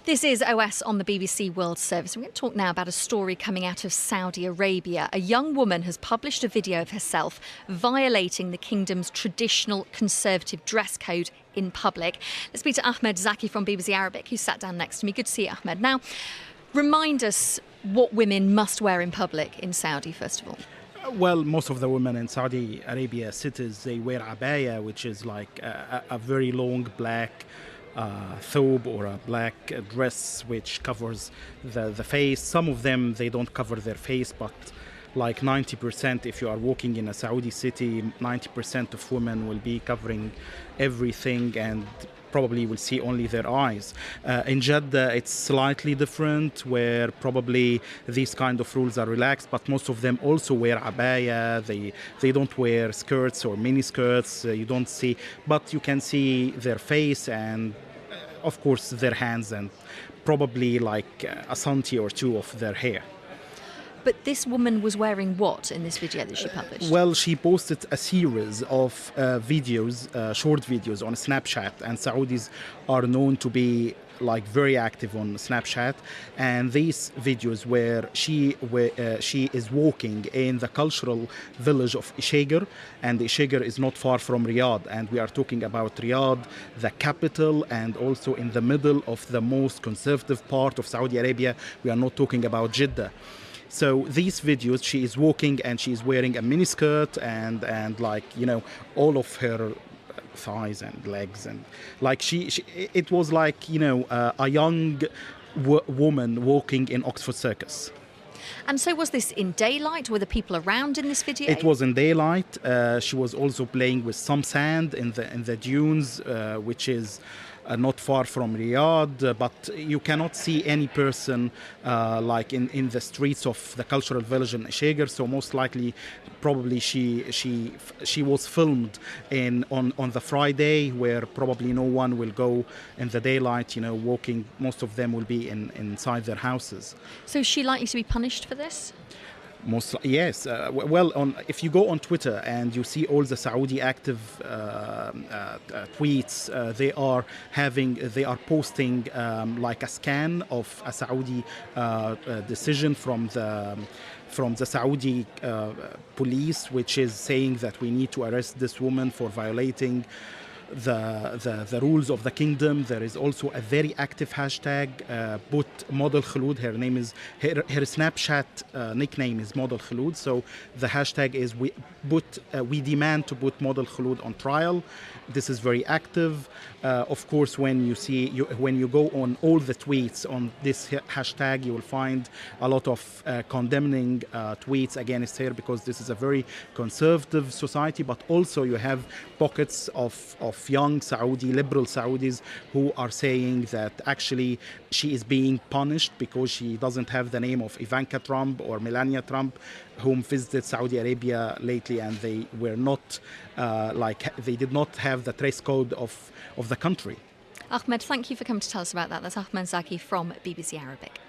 This is OS on the BBC World Service. We're going to talk now about a story coming out of Saudi Arabia. A young woman has published a video of herself violating the kingdom's traditional conservative dress code in public. Let's speak to Ahmed Zaki from BBC Arabic, who sat down next to me. Good to see you, Ahmed. Now, remind us what women must wear in public in Saudi, first of all. Well, most of the women in Saudi Arabia cities, they wear abaya, which is like a very long black thobe or a black dress which covers the face. Some of them, they don't cover their face, but like 90%, if you are walking in a Saudi city, 90% of women will be covering everything and probably will see only their eyes. In Jeddah, it's slightly different, where probably these kind of rules are relaxed, but most of them also wear abaya. They don't wear skirts or mini skirts. You don't see, but you can see their face and, of course, their hands and probably like a centi or two of their hair. But this woman was wearing what in this video that she published? Well, she posted a series of videos, short videos on Snapchat, and Saudis are known to be like very active on Snapchat, and these videos where she is walking in the cultural village of Ishager, and Ishager is not far from Riyadh, and we are talking about Riyadh, the capital, and also in the middle of the most conservative part of Saudi Arabia. We are not talking about Jeddah. So these videos, she is walking and she is wearing a miniskirt and like, you know, all of her thighs and legs, and like it was like, you know, a young woman walking in Oxford Circus. And so was this in daylight? Were the people around in this video? It was in daylight. She was also playing with some sand in the dunes, which is not far from Riyadh, but you cannot see any person like in the streets of the cultural village in Ishager. So most likely, probably she was filmed on the Friday, where probably no one will go in the daylight, you know, walking. Most of them will be inside their houses. So is she likely to be punished for this? Yes. Well, if you go on Twitter and you see all the Saudi active tweets, they are posting like a scan of a Saudi decision from the Saudi police, which is saying that we need to arrest this woman for violating the rules of the kingdom. There is also a very active hashtag, put Model Khulud. Her name is her Snapchat nickname is Model Khulud. So the hashtag is we demand to put Model Khulud on trial. This is very active. Of course, when you go on all the tweets on this hashtag, you will find a lot of condemning tweets against her, because this is a very conservative society. But also you have pockets of young Saudi, liberal Saudis, who are saying that actually she is being punished because she doesn't have the name of Ivanka Trump or Melania Trump, whom visited Saudi Arabia lately, and they were not they did not have the dress code of the country. Ahmed, thank you for coming to tell us about that. That's Ahmed Zaki from BBC Arabic.